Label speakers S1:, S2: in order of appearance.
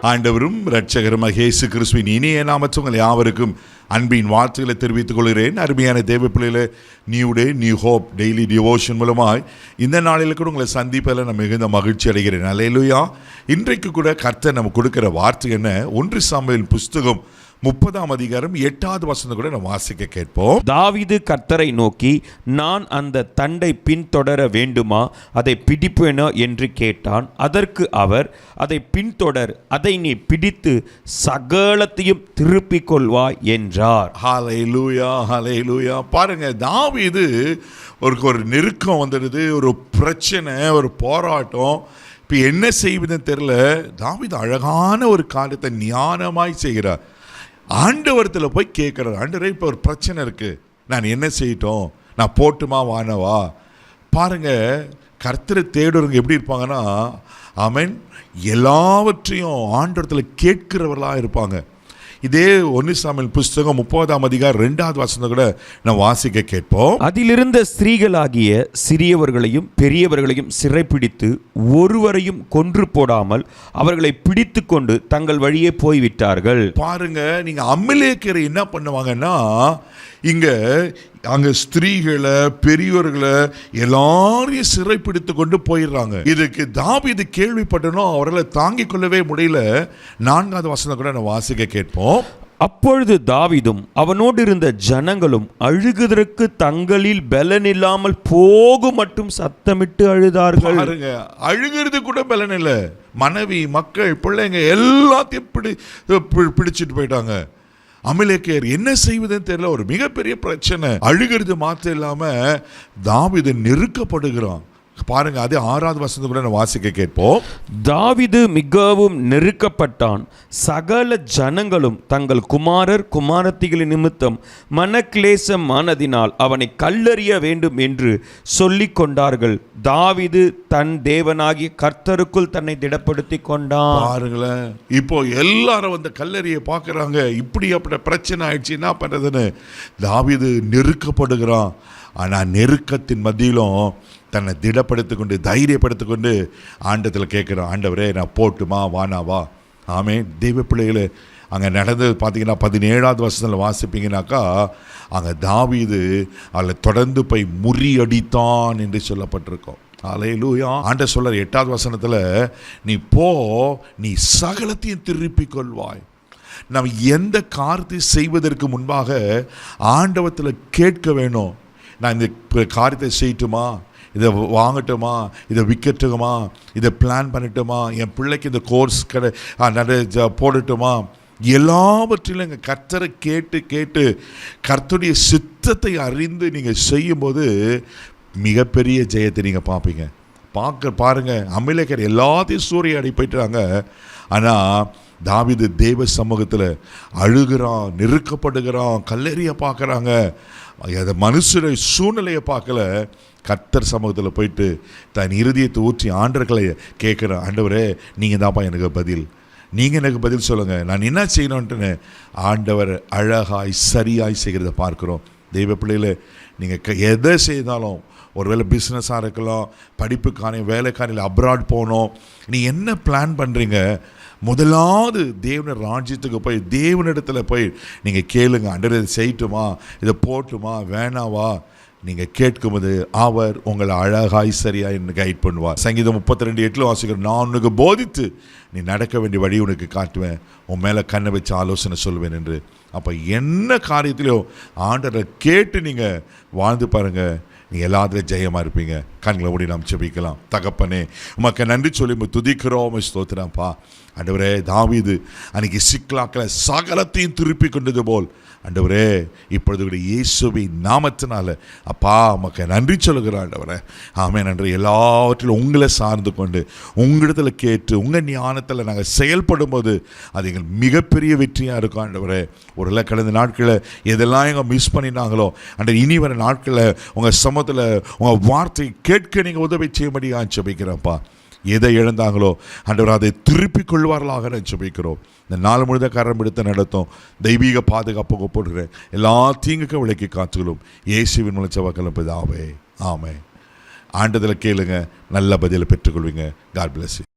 S1: ஆண்டவரும் இரட்சகருமாக இயேசு கிறிஸ்துவின் இனிய நாமத்தில் உங்கள் யாவருக்கும் அன்பின் வார்த்தைகளை தெரிவித்துக் கொள்கிறேன். அருமையான தேவ பிள்ளைகளே, new day new hope daily devotion மூலமாய் இந்த நாளில் கூட உங்களை சந்திப்பதில் நான் மிகுந்த மகிழ்ச்சி அடைகிறேன். அல்லேலூயா. இன்றைக்கு கூட கர்த்தர் நமக்கு கொடுக்கிற வார்த்தை என்ன? 1 சாமுவேல் புஸ்தகம் 30ஆம் அதிகாரம் 8வது வசனம் கூட நம்ம வாசிக்க கேட்போம்.
S2: தாவீது கர்த்தரை நோக்கி, நான் அந்த தண்டை பின்தொடர வேண்டுமா, அதை பிடிப்பேனோ என்று கேட்டான். அதற்கு அவர், அதை பின்தொடர், அதை நீ பிடித்து சகலத்தையும் திருப்பிக் கொள்வாய் என்றார்.
S1: ஹல்லேலூயா, ஹல்லேலூயா. பாருங்க, தாவீது ஒரு நெருக்கம் வந்துடுது, ஒரு பிரச்சனை, ஒரு போராட்டம். இப்போ என்ன செய்வதுன்னு தெரியல. தாவீது அழகான ஒரு காரியத்தை ஞானமாய் செய்கிறார். ஆண்டவரத்தில் போய் கேட்குறாரு, ஆண்டவரே இப்போ ஒரு பிரச்சனை இருக்குது, நான் என்ன செய்யட்டும், நான் போட்டுமா வானவா? பாருங்க, கர்த்தரை தேடுறவங்க எப்படி இருப்பாங்கன்னா, ஆமென், எல்லாவற்றையும் ஆண்டவரத்தில் கேட்கிறவர்களாக இருப்பாங்க. இதே 1 சாமுவேல் புஸ்தகம் 30ஆம் அதிகாரம் 2வது வசனம் கூட நான் வாசிக்க கேட்போம்.
S2: அதிலிருந்த ஸ்திரீகளாகிய சிறியவர்களையும் பெரியவர்களையும் சிறைப்பிடித்து ஒருவரையும் கொன்று போடாமல் அவர்களை பிடித்து கொண்டு தங்கள் வழியே போய்விட்டார்கள்.
S1: பாருங்க, நீங்க அமலேக்கியரை என்ன பண்ணுவாங்கன்னா, அங்க ஸ்திரீகளை பெரியவர்களை எல்லாரையும் சிறைப்பிடித்து கொண்டு போயிடுறாங்க. இதுக்கு தாவீது கேள்விப்பட்டனும் அவர்களை தாங்கிக் கொள்ளவே முடியல. 4வது வசனம் கூட நான் வாசிக்க கேட்போம்.
S2: அப்பொழுது தாவீதும் அவனோடு இருந்த ஜனங்களும் அழுகுதற்கு தங்களில் பலன் இல்லாமல் போகும் மட்டும் சத்தமிட்டு அழுதார்கள்.
S1: பாருங்க, அழுகிறது கூட பலன் இல்லை. மனைவி, மக்கள், பிள்ளைங்க எல்லாத்தையும் பிடிச்சிட்டு போயிட்டாங்க. அமலேக்கியர் என்ன செய்வதுன்னு தெரியல, ஒரு மிகப்பெரிய பிரச்சனை. அழுகிறது மாத்திரம் இல்லாம தாவீது நெருக்கப்படுகிறான். பாருங்க, அதே 6வது வசனம் கூட நான் வாசிக்க கேட்போம்.
S2: தாவீது மிகவும் நெருக்கப்பட்டான். சகல ஜனங்களும் தங்கள் குமாரர் குமாரத்திகளின் நிமித்தம் மனக்லேசம் ஆனதினால் அவனை கல்லறிய வேண்டும் என்று சொல்லிக் கொண்டார்கள். தாவீது தன் தேவனாகிய கர்த்தருக்குள் தன்னை திடப்படுத்தி கொண்டான்.
S1: பாருங்களேன், இப்போ எல்லாரும் வந்து கல்லறிய பார்க்குறாங்க. இப்படி அப்படி பிரச்சனை ஆயிடுச்சு, என்ன பண்றதுன்னு தாவீது நெருக்கப்படுகிறான். ஆனால் நெருக்கத்தின் மத்தியிலும் தன்னை திடப்படுத்திக் கொண்டு தைரியப்படுத்திக் கொண்டு ஆண்டத்தில் கேட்குறான், ஆண்டவரே நான் போட்டுமா வானாவா? ஆமென். தெய்வ பிள்ளைகளே, அங்கே நடந்தது பார்த்தீங்கன்னா 17வது வசனத்தில் வாசிப்பீங்கன்னாக்கா, அங்கே தாவீது அதில் தொடர்ந்து போய் முறியடித்தான் என்று சொல்லப்பட்டிருக்கோம். அல்லேலூயா. ஆண்டவர் சொல்றார் 8வது வசனத்தில், நீ போ, நீ சகலத்தையும் திருப்பிக் கொள்வாய். நாம் எந்த காரியத்தை செய்வதற்கு முன்பாக ஆண்டவத்தில் கேட்க வேணும். நான் இந்த காரியத்தை செய்யட்டுமா, இதை வாங்கட்டுமா, இதை விற்கட்டுமா, இதை பிளான் பண்ணட்டுமா, என் பிள்ளைக்கு இந்த கோர்ஸ் போடட்டுமா, எல்லாவற்றிலும் எங்கள் கர்த்தரை கேட்டு கேட்டு கர்த்தருடைய சித்தத்தை அறிந்து நீங்கள் செய்யும்போது மிகப்பெரிய ஜெயத்தை நீங்கள் பார்ப்பீங்க. பாருங்க, அமலேக்கியர் எல்லாத்தையும் சூறையாடி போயிட்டாங்க. ஆனால் தாவீது தேவ சமூகத்தில் அழுகிறான், நெருக்கப்படுகிறான், கல்லெறிய பார்க்குறாங்க. அதை மனுஷரை சூழ்நிலையை பார்க்கல. கர்த்தர் சமூகத்தில் போயிட்டு தன் இருதயத்தை ஊற்றி ஆண்டவர்களை கேட்குறான், ஆண்டவரே நீங்கள் தான்ப்பா எனக்கு பதில், நீங்கள் எனக்கு பதில் சொல்லுங்கள், நான் என்ன செய்யணுன்ட்டுன்னு ஆண்டவர் அழகாய் சரியாய் செய்கிறத பார்க்குறோம். தெய்வ பிள்ளைகளை, நீங்கள் எதை செய்தாலும், ஒருவேளை பிஸ்னஸாக இருக்கலாம், படிப்புக்கான வேலைக்கான அப்ராட் போகணும், நீ என்ன பிளான் பண்ணுறீங்க, முதலாவது தேவன ராஜ்யத்துக்கு போய் தேவனிடத்தில் போய் நீங்கள் கேளுங்க, ஆண்டவரே இதை செய்யட்டுமா, இதை போட்டுமா, வேணாவா? நீங்கள் கேட்கும்போது அவர் உங்களை அழகாய் சரியாய் கைட் பண்ணுவார். சங்கீதம் 32:8 வாசிக்கிறோம், நான் உனக்கு போதித்து நீ நடக்க வேண்டிய வழி உனக்கு காட்டுவேன், உன் மேலே கண்ணை வச்சு ஆலோசனை சொல்வேன் என்று. அப்போ என்ன காரியத்திலையோ ஆண்டவரை கேட்டு நீங்கள் வாழ்ந்து பாருங்கள், நீங்கள் எல்லாத்துலேயும் ஜெயமாக இருப்பீங்க. கண்களை மூடி நாம் ஜெபிக்கலாம். தகப்பனே, உமக்கு நன்றி சொல்லி துதிக்கிறோம், ஸ்தோத்திரம்ப்பா. ஆண்டவரே, தாவீது அன்னைக்கு சிக்லாக்கில் சகலத்தையும் திருப்பி கொண்டது போல் ஆண்டவரே, இப்பொழுது கூட இயேசுவின் நாமத்தினால அப்பா உமக்கு நன்றி சொல்லுகிறோம் ஆண்டவரே. ஆமென். நன்றி. எல்லாவற்றிலும் உங்களை சார்ந்து கொண்டு உங்களிடத்தில் கேட்டு உங்கள் ஞானத்தில் நாங்கள் செயல்படும் போது அது எங்கள் மிகப்பெரிய வெற்றியாக இருக்கும் ஆண்டவரே. ஒரு கடந்த நாட்களில் எதெல்லாம் எங்கள் மிஸ் பண்ணினாங்களோ அண்ட் இனி வர நாட்களில் உங்கள் சமூகத்தில் உங்கள் வார்த்தை கேட்க நீங்கள் உதவி செய்யும்படியாக ஜெபிக்கிறேன்ப்பா. எதை இழந்தாங்களோ ஆண்டவர் அதை திருப்பிக் கொள்வார்களாக நான் ஜெபிக்கிறோம். இந்த நாள் முழுத கரம் எடுத்து நடத்தும் தெய்வீக பாதுகாப்பு போடுகிறேன். எல்லா தீங்குக்கும் விலக்கி காத்துகளும் இயேசுவின் மூலம் ஜெபக்கலாம் பிதாவே. ஆமென். ஆண்டதில் கேளுங்க, நல்ல பதிலை பெற்றுக்கொள்வீங்க. God bless you.